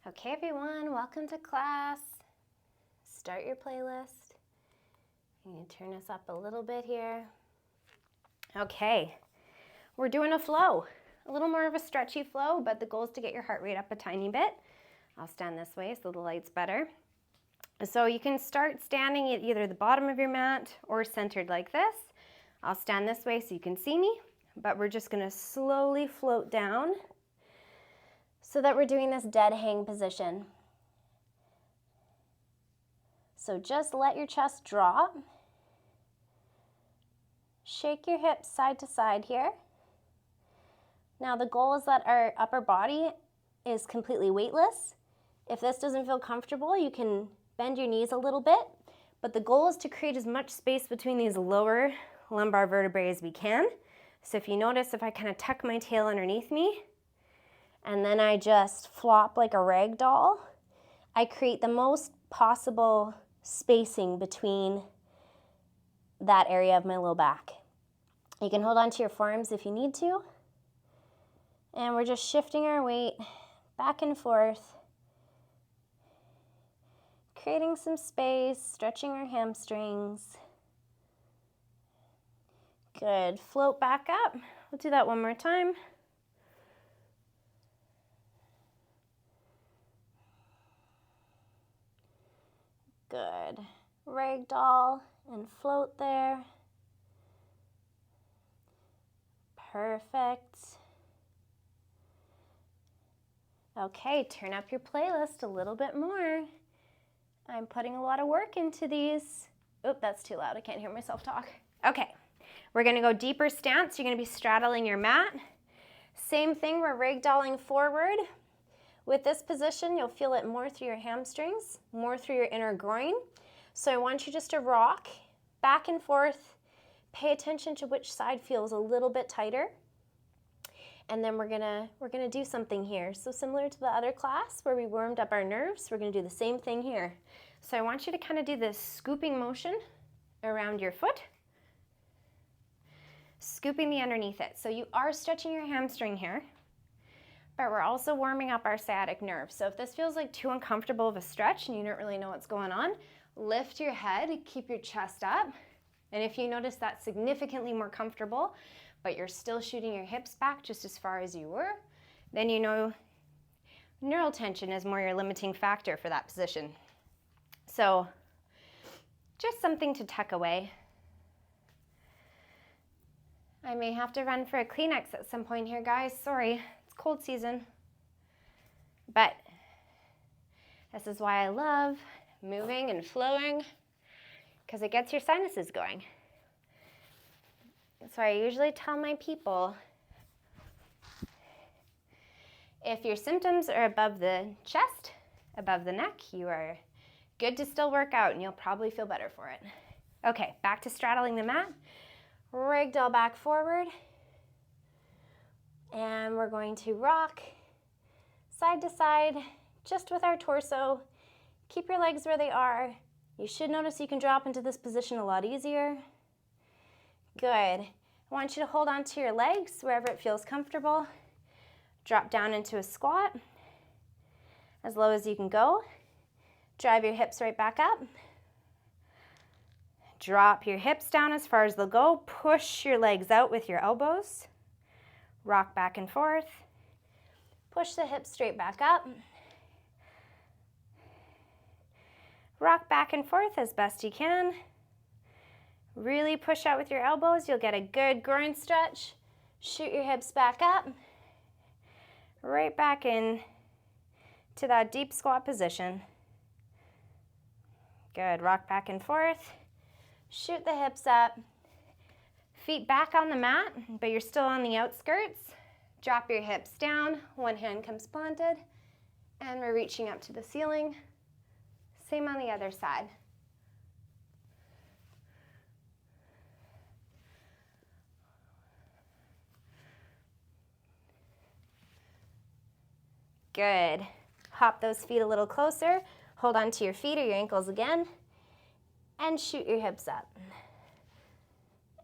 Okay, everyone, welcome to class. Start your playlist. I'm going to turn us up a little bit here. Okay, we're doing a flow, a little more of a stretchy flow, but the goal is to get your heart rate up a tiny bit. I'll stand this way so the light's better. So you can start standing at either the bottom of your mat or centered like this. I'll stand this way so you can see me, but we're just going to slowly float down so that we're doing this dead hang position. So just let your chest drop. Shake your hips side to side here. Now the goal is that our upper body is completely weightless. If this doesn't feel comfortable, you can bend your knees a little bit, but the goal is to create as much space between these lower lumbar vertebrae as we can. So if you notice, if I kind of tuck my tail underneath me, and then I just flop like a rag doll, I create the most possible spacing between that area of my low back. You can hold on to your forearms if you need to. And we're just shifting our weight back and forth, creating some space, stretching our hamstrings. Good. Float back up. We'll do that one more time. Good. Ragdoll and float there. Perfect. Okay, turn up your playlist a little bit more. I'm putting a lot of work into these. Oop, that's too loud. I can't hear myself talk. Okay, we're going to go deeper stance. You're going to be straddling your mat. Same thing, we're ragdolling forward. With this position, you'll feel it more through your hamstrings, more through your inner groin. So I want you just to rock back and forth. Pay attention to which side feels a little bit tighter. And then we're gonna do something here. So similar to the other class where we warmed up our nerves, we're gonna do the same thing here. So I want you to kind of do this scooping motion around your foot, scooping the underneath it. So you are stretching your hamstring here, but we're also warming up our sciatic nerve. So if this feels like too uncomfortable of a stretch and you don't really know what's going on, lift your head, keep your chest up. And if you notice that's significantly more comfortable, but you're still shooting your hips back just as far as you were, then you know neural tension is more your limiting factor for that position. So just something to tuck away. I may have to run for a Kleenex at some point here, guys. Sorry, it's cold season. But this is why I love moving and flowing, because it gets your sinuses going. So I usually tell my people, if your symptoms are above the chest, above the neck, you are good to still work out and you'll probably feel better for it. Okay, back to straddling the mat. Ragdoll back forward. And we're going to rock side to side, just with our torso. Keep your legs where they are. You should notice you can drop into this position a lot easier. Good. I want you to hold on to your legs wherever it feels comfortable. Drop down into a squat as low as you can go. Drive your hips right back up. Drop your hips down as far as they'll go. Push your legs out with your elbows. Rock back and forth. Push the hips straight back up. Rock back and forth as best you can. Really push out with your elbows. You'll get a good groin stretch. Shoot your hips back up. Right back in to that deep squat position. Good. Rock back and forth. Shoot the hips up. Feet back on the mat, but you're still on the outskirts. Drop your hips down. One hand comes planted. And we're reaching up to the ceiling. Same on the other side. Good. Hop those feet a little closer. Hold on to your feet or your ankles again. And shoot your hips up.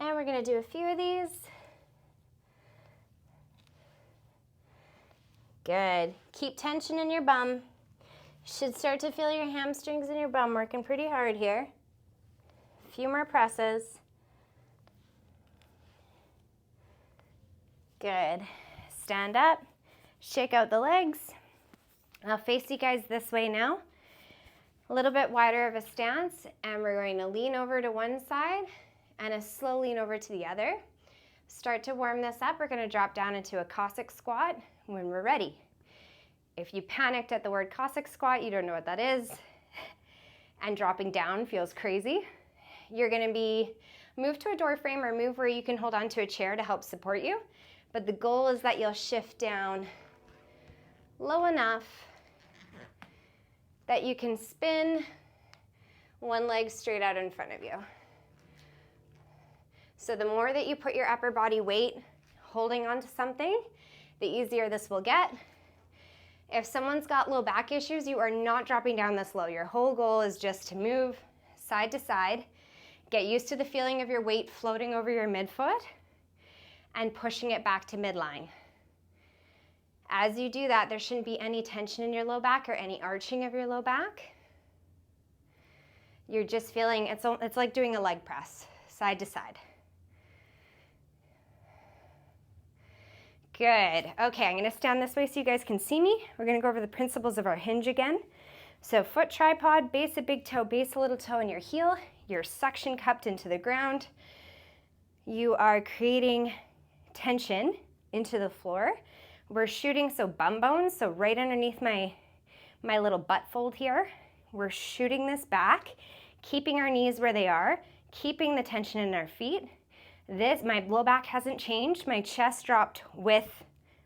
And we're going to do a few of these. Good. Keep tension in your bum. Should start to feel your hamstrings and your bum working pretty hard here. A few more presses. Good. Stand up, shake out the legs. I'll face you guys this way now. A little bit wider of a stance, and we're going to lean over to one side and a slow lean over to the other. Start to warm this up. We're going to drop down into a Cossack squat when we're ready. If you panicked at the word Cossack squat, you don't know what that is, and dropping down feels crazy, you're going to be move to a door frame or move where you can hold onto a chair to help support you. But the goal is that you'll shift down low enough that you can spin one leg straight out in front of you. So the more that you put your upper body weight holding onto something, the easier this will get. If someone's got low back issues, you are not dropping down this low. Your whole goal is just to move side to side, get used to the feeling of your weight floating over your midfoot, and pushing it back to midline. As you do that, there shouldn't be any tension in your low back or any arching of your low back. You're just feeling, it's like doing a leg press, side to side. Good. Okay, I'm going to stand this way so you guys can see me. We're going to go over the principles of our hinge again. So foot tripod, base a big toe, base a little toe in your heel. You're suction cupped into the ground. You are creating tension into the floor. We're shooting, so bum bones, so right underneath my little butt fold here. We're shooting this back, keeping our knees where they are, keeping the tension in our feet. My low back hasn't changed. My chest dropped with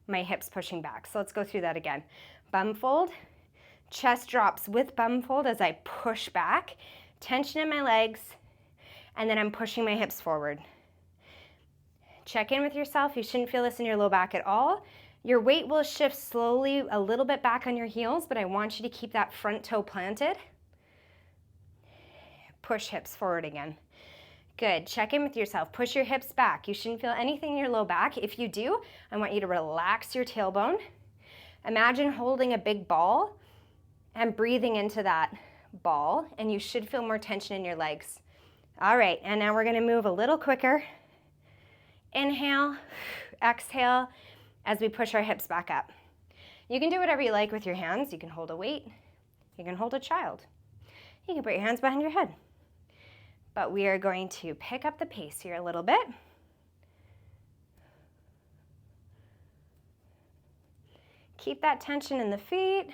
my hips pushing back. So let's go through that again. Bum fold, chest drops with bum fold as I push back, tension in my legs, and then I'm pushing my hips forward. Check in with yourself. You shouldn't feel this in your low back at all. Your weight will shift slowly a little bit back on your heels, but I want you to keep that front toe planted. Push hips forward again. Good. Check in with yourself. Push your hips back. You shouldn't feel anything in your low back. If you do, I want you to relax your tailbone. Imagine holding a big ball and breathing into that ball, and you should feel more tension in your legs. All right, and now we're going to move a little quicker. Inhale, exhale, as we push our hips back up. You can do whatever you like with your hands. You can hold a weight. You can hold a child. You can put your hands behind your head. But we are going to pick up the pace here a little bit. Keep that tension in the feet.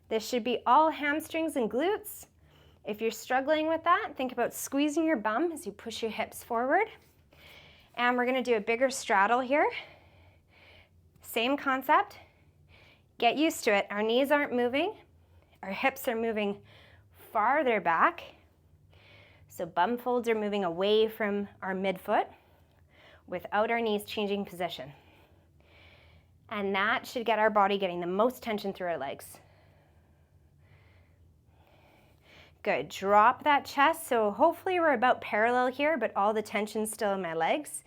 This should be all hamstrings and glutes. If you're struggling with that, think about squeezing your bum as you push your hips forward. And we're going to do a bigger straddle here. Same concept. Get used to it. Our knees aren't moving. Our hips are moving farther back. So bum folds are moving away from our midfoot without our knees changing position. And that should get our body getting the most tension through our legs. Good. Drop that chest. So hopefully we're about parallel here, but all the tension's still in my legs.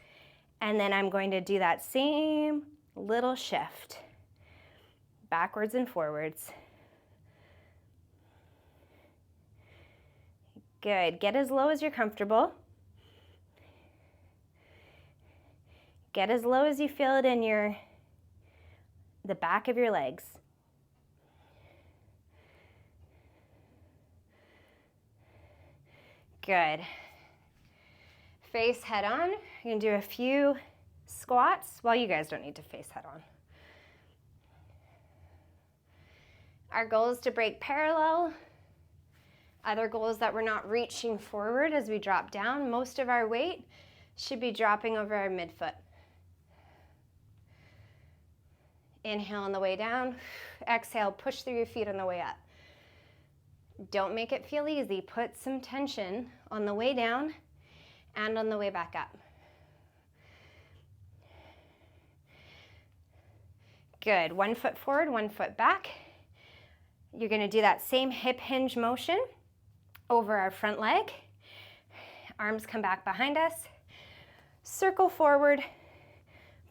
And then I'm going to do that same little shift, backwards and forwards. Good. Get as low as you're comfortable. Get as low as you feel it in the back of your legs. Good. Face head on. You're going to do a few squats. Well, you guys don't need to face head on. Our goal is to break parallel. Other goal is that we're not reaching forward as we drop down. Most of our weight should be dropping over our midfoot. Inhale on the way down. Exhale, push through your feet on the way up. Don't make it feel easy. Put some tension on the way down and on the way back up. Good. 1 foot forward, 1 foot back. You're going to do that same hip hinge motion over our front leg. Arms come back behind us. Circle forward.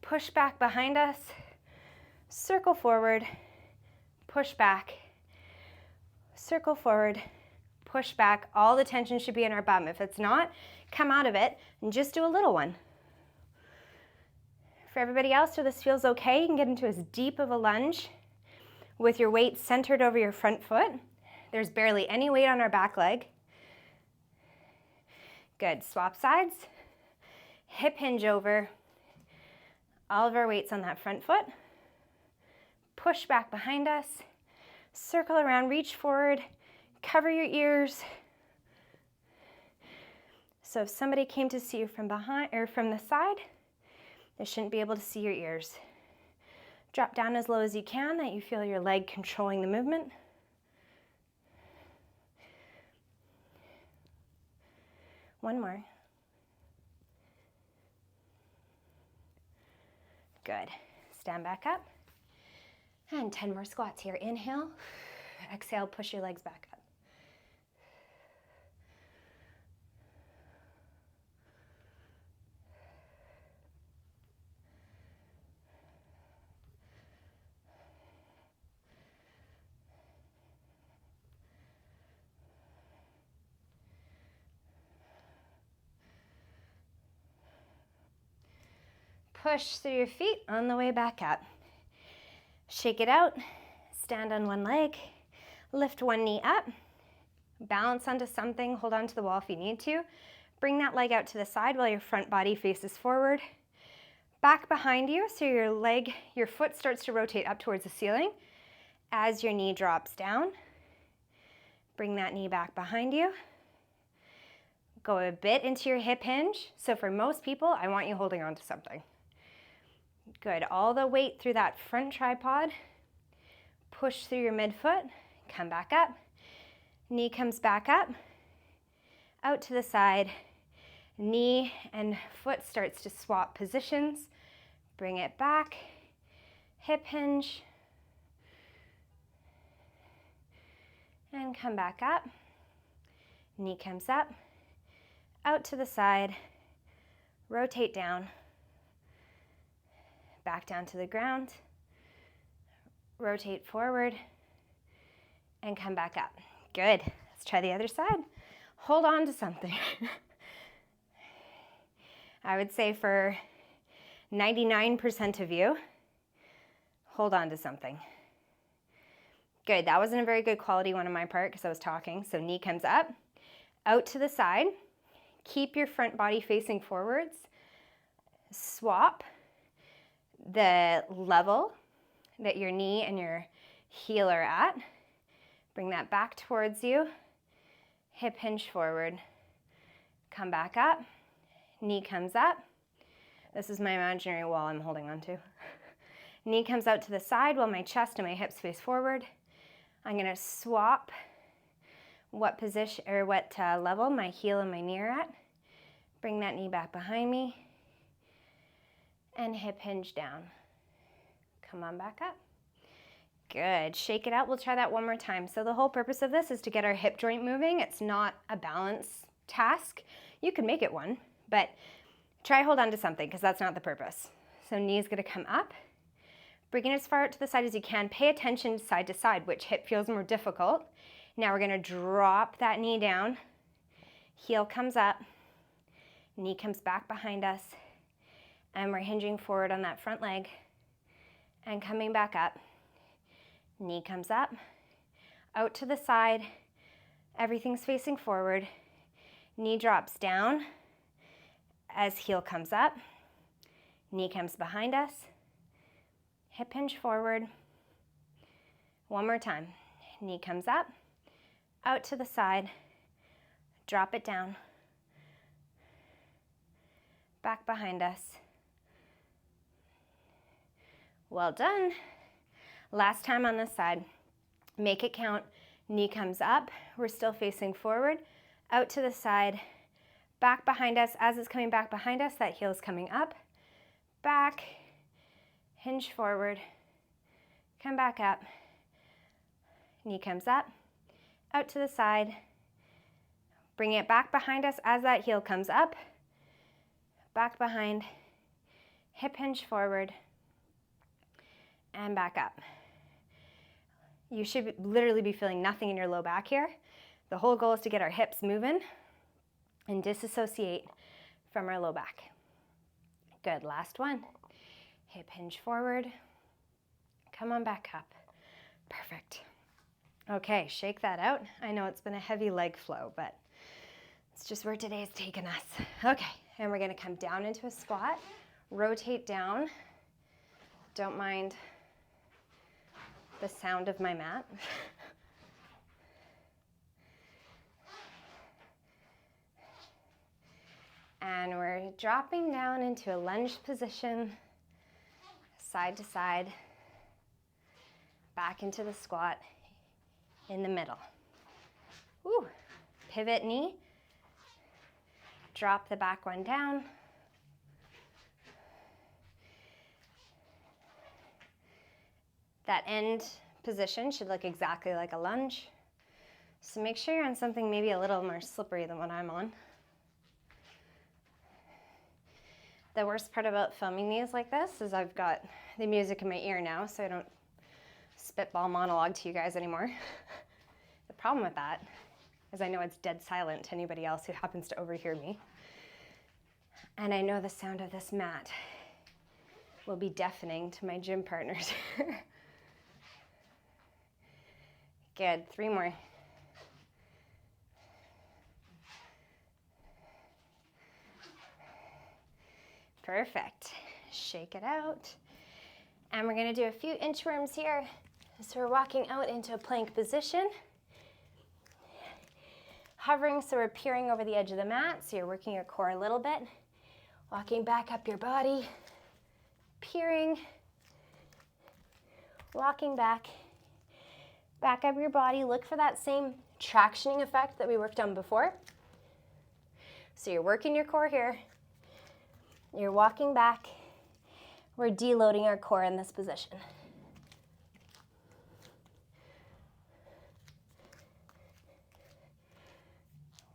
Push back behind us. Circle forward. push back, circle forward, push back. All the tension should be in our bum. If it's not, come out of it and just do a little one. For everybody else, so this feels okay, you can get into as deep of a lunge with your weight centered over your front foot. There's barely any weight on our back leg. Good, swap sides, hip hinge over, all of our weight's on that front foot. Push back behind us, circle around, reach forward, cover your ears. So if somebody came to see you from behind or from the side, they shouldn't be able to see your ears. Drop down as low as you can, that you feel your leg controlling the movement. One more. Good. Stand back up. And 10 more squats here. Inhale. Exhale, push your legs back up. Push through your feet on the way back up. Shake it out, stand on one leg, lift one knee up, balance onto something, hold on to the wall if you need to. Bring that leg out to the side while your front body faces forward. Back behind you, so your foot starts to rotate up towards the ceiling as your knee drops down. Bring that knee back behind you. Go a bit into your hip hinge. So for most people, I want you holding on to something. Good, all the weight through that front tripod. Push through your midfoot, come back up. Knee comes back up, out to the side. Knee and foot starts to swap positions. Bring it back, hip hinge. And come back up. Knee comes up, out to the side. Rotate down. Back down to the ground, rotate forward, and come back up. Good, let's try the other side. Hold on to something. I would say for 99% of you, hold on to something. Good, that wasn't a very good quality one on my part because I was talking. So knee comes up, out to the side. Keep your front body facing forwards. Swap the level that your knee and your heel are at. Bring that back towards you. Hip hinge forward. Come back up. Knee comes up. This is my imaginary wall I'm holding on to. Knee comes out to the side while my chest and my hips face forward. I'm going to swap what position or what level my heel and my knee are at. Bring that knee back behind me. And hip hinge down. Come on back up. Good, shake it out. We'll try that one more time. So the whole purpose of this is to get our hip joint moving. It's not a balance task. You can make it one, but try hold on to something because that's not the purpose. So knee's gonna come up. Bring it as far out to the side as you can. Pay attention side to side, which hip feels more difficult. Now we're gonna drop that knee down. Heel comes up. Knee comes back behind us. And we're hinging forward on that front leg and coming back up. Knee comes up, out to the side. Everything's facing forward. Knee drops down as heel comes up. Knee comes behind us. Hip hinge forward. One more time. Knee comes up, out to the side. Drop it down. Back behind us. Well done. Last time on this side. Make it count. Knee comes up. We're still facing forward. Out to the side. Back behind us. As it's coming back behind us, that heel's coming up. Back. Hinge forward. Come back up. Knee comes up. Out to the side. Bring it back behind us as that heel comes up. Back behind. Hip hinge forward. And back up. You should literally be feeling nothing in your low back here. The whole goal is to get our hips moving and disassociate from our low back. Good, last one. Hip hinge forward. Come on back up. Perfect. Okay, shake that out. I know it's been a heavy leg flow, but it's just where today's taken us. Okay, and we're gonna come down into a squat, rotate down. Don't mind the sound of my mat. And we're dropping down into a lunge position, side to side, back into the squat in the middle. Woo. Pivot knee, drop the back one down. That end position should look exactly like a lunge. So make sure you're on something maybe a little more slippery than what I'm on. The worst part about filming these like this is I've got the music in my ear now, so I don't spitball monologue to you guys anymore. The problem with that is I know it's dead silent to anybody else who happens to overhear me. And I know the sound of this mat will be deafening to my gym partners. Good, 3 more. Perfect. Shake it out. And we're gonna do a few inchworms here. So we're walking out into a plank position. Hovering, so we're peering over the edge of the mat, so you're working your core a little bit. Walking back up your body, peering, walking back up your body. Look for that same tractioning effect that we worked on before. So you're working your core here. You're walking back. We're deloading our core in this position.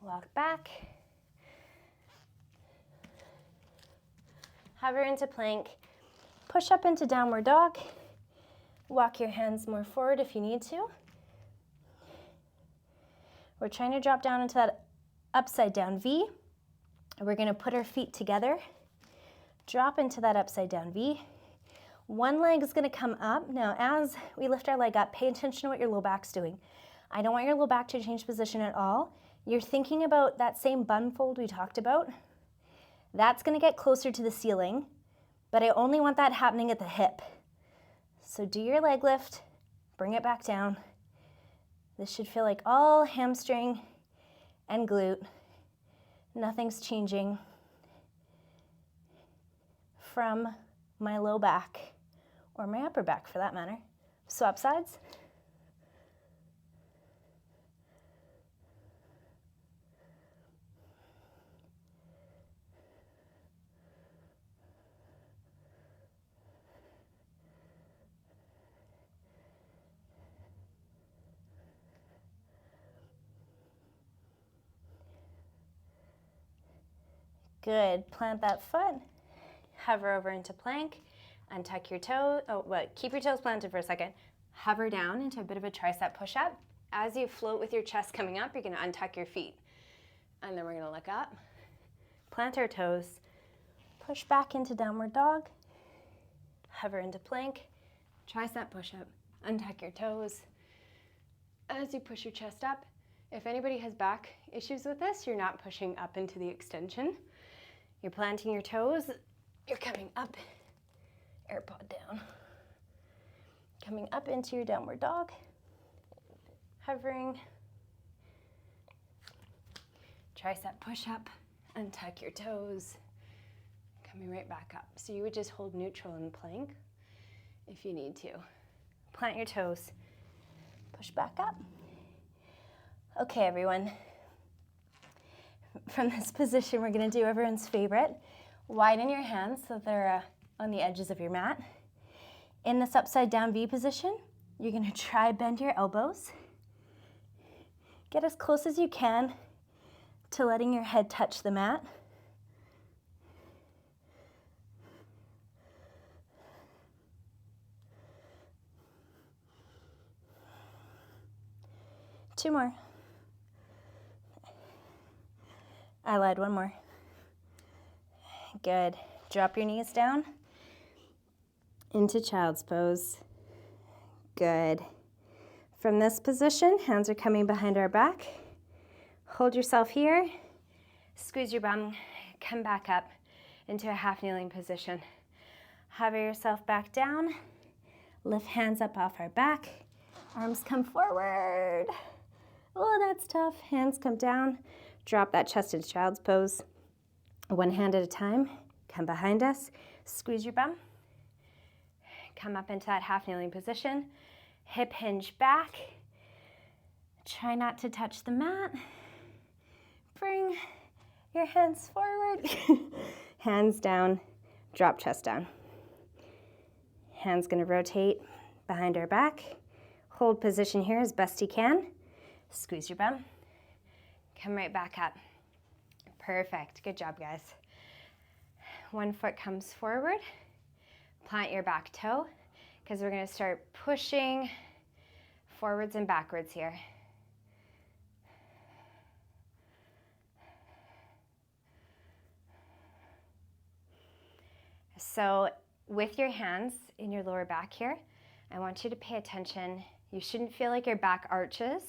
Walk back. Hover into plank. Push up into downward dog. Walk your hands more forward if you need to. We're trying to drop down into that upside down V. We're going to put our feet together. Drop into that upside down V. One leg is going to come up. Now, as we lift our leg up, pay attention to what your low back's doing. I don't want your low back to change position at all. You're thinking about that same bun fold we talked about. That's going to get closer to the ceiling, but I only want that happening at the hip. So do your leg lift, bring it back down. This should feel like all hamstring and glute. Nothing's changing from my low back or my upper back for that matter. Swap sides. Good, plant that foot, hover over into plank, untuck your toe, keep your toes planted for a second, hover down into a bit of a tricep push-up. As you float with your chest coming up, you're gonna untuck your feet. And then we're gonna look up, plant our toes, push back into downward dog, hover into plank, tricep push-up, untuck your toes. As you push your chest up, if anybody has back issues with this, you're not pushing up into the extension. You're planting your toes, you're coming up, AirPod down. Coming up into your downward dog, hovering, tricep push-up, untuck your toes, coming right back up. So you would just hold neutral in plank if you need to. Plant your toes, push back up. Okay, everyone. From this position, we're gonna do everyone's favorite. Widen your hands so they're on the edges of your mat. In this upside down V position, you're gonna try bend your elbows. Get as close as you can to letting your head touch the mat. 2 more. I lied, 1 more. Good. Drop your knees down into child's pose. Good. From this position, hands are coming behind our back. Hold yourself here. Squeeze your bum. Come back up into a half kneeling position. Hover yourself back down. Lift hands up off our back. Arms come forward. Oh, that's tough. Hands come down. Drop that chest into child's pose. 1 hand at a time. Come behind us. Squeeze your bum. Come up into that half kneeling position. Hip hinge back. Try not to touch the mat. Bring your hands forward. Hands down. Drop chest down. Hands going to rotate behind our back. Hold position here as best you can. Squeeze your bum. Come right back up. Perfect. Good job, guys. 1 foot comes forward. Plant your back toe because we're going to start pushing forwards and backwards here. So with your hands in your lower back here, I want you to pay attention. You shouldn't feel like your back arches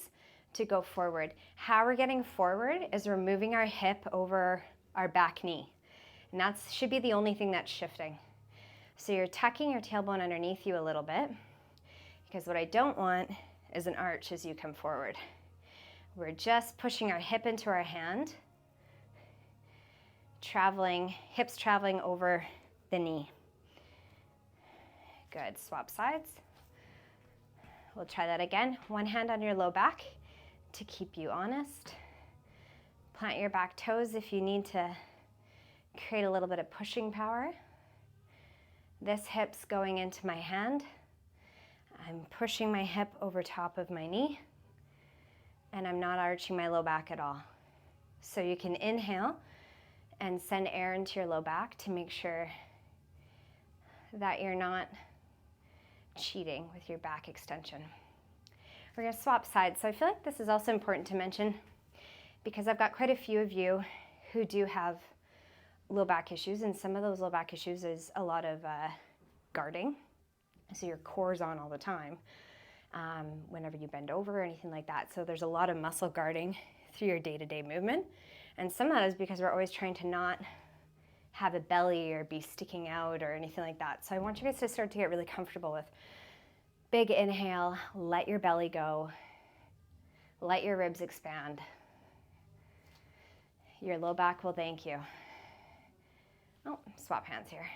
to go forward. How we're getting forward is we're moving our hip over our back knee. And that should be the only thing that's shifting. So you're tucking your tailbone underneath you a little bit, because what I don't want is an arch as you come forward. We're just pushing our hip into our hand, hips traveling over the knee. Good, swap sides. We'll try that again. 1 hand on your low back to keep you honest. Plant your back toes if you need to create a little bit of pushing power. This hip's going into my hand. I'm pushing my hip over top of my knee, and I'm not arching my low back at all. So you can inhale and send air into your low back to make sure that you're not cheating with your back extension. We're going to swap sides. So I feel like this is also important to mention because I've got quite a few of you who do have low back issues, and some of those low back issues is a lot of guarding. So your core's on all the time whenever you bend over or anything like that. So there's a lot of muscle guarding through your day-to-day movement. And some of that is because we're always trying to not have a belly or be sticking out or anything like that. So I want you guys to start to get really comfortable with big inhale, let your belly go, let your ribs expand. Your low back will thank you. Oh, swap hands here.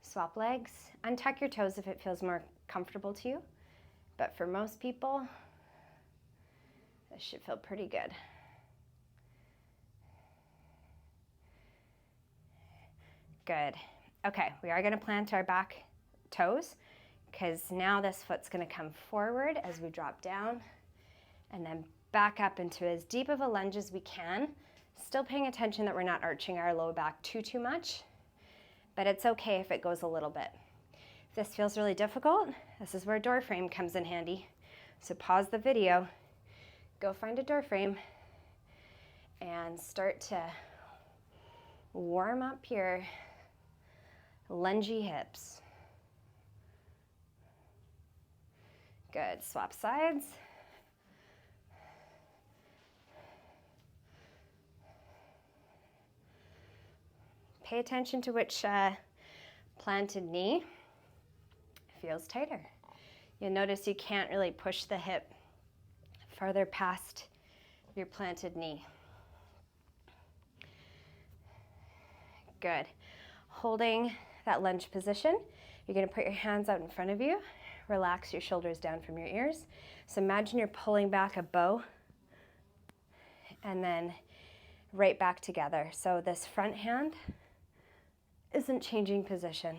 Swap legs. Untuck your toes if it feels more comfortable to you. But for most people, this should feel pretty good. Good. Okay, we are going to plant our back toes because now this foot's going to come forward as we drop down and then back up into as deep of a lunge as we can. Still paying attention that we're not arching our low back too much, but it's okay if it goes a little bit. If this feels really difficult, this is where door frame comes in handy. So pause the video, go find a door frame, and start to warm up your lungy hips. Good, swap sides. Pay attention to which planted knee feels tighter. You'll notice you can't really push the hip farther past your planted knee. Good. Holding that lunge position, you're going to put your hands out in front of you. Relax your shoulders down from your ears. So imagine you're pulling back a bow and then right back together. So this front hand isn't changing position.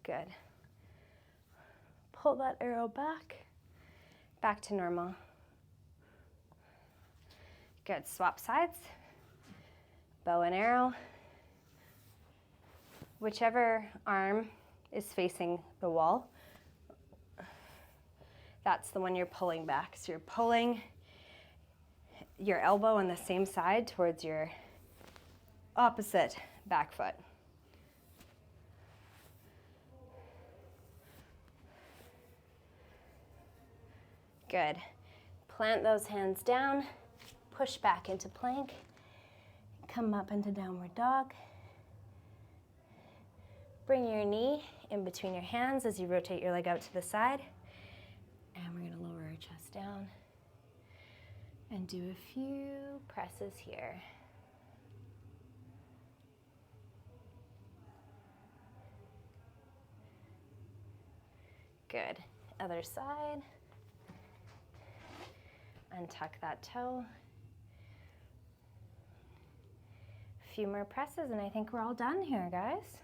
Good. Pull that arrow back to normal. Good, swap sides, bow and arrow. Whichever arm is facing the wall. That's the one you're pulling back. So you're pulling your elbow on the same side towards your opposite back foot. Good. Plant those hands down, push back into plank, come up into downward dog. Bring your knee in between your hands as you rotate your leg out to the side. And we're gonna lower our chest down and do a few presses here. Good. Other side. Untuck that toe. A few more presses and I think we're all done here, guys.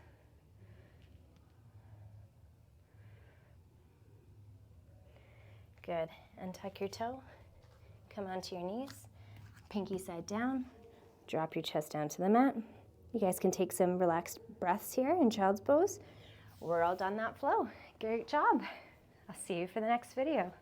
Good. Untuck your toe. Come onto your knees. Pinky side down. Drop your chest down to the mat. You guys can take some relaxed breaths here in child's pose. We're all done that flow. Great job. I'll see you for the next video.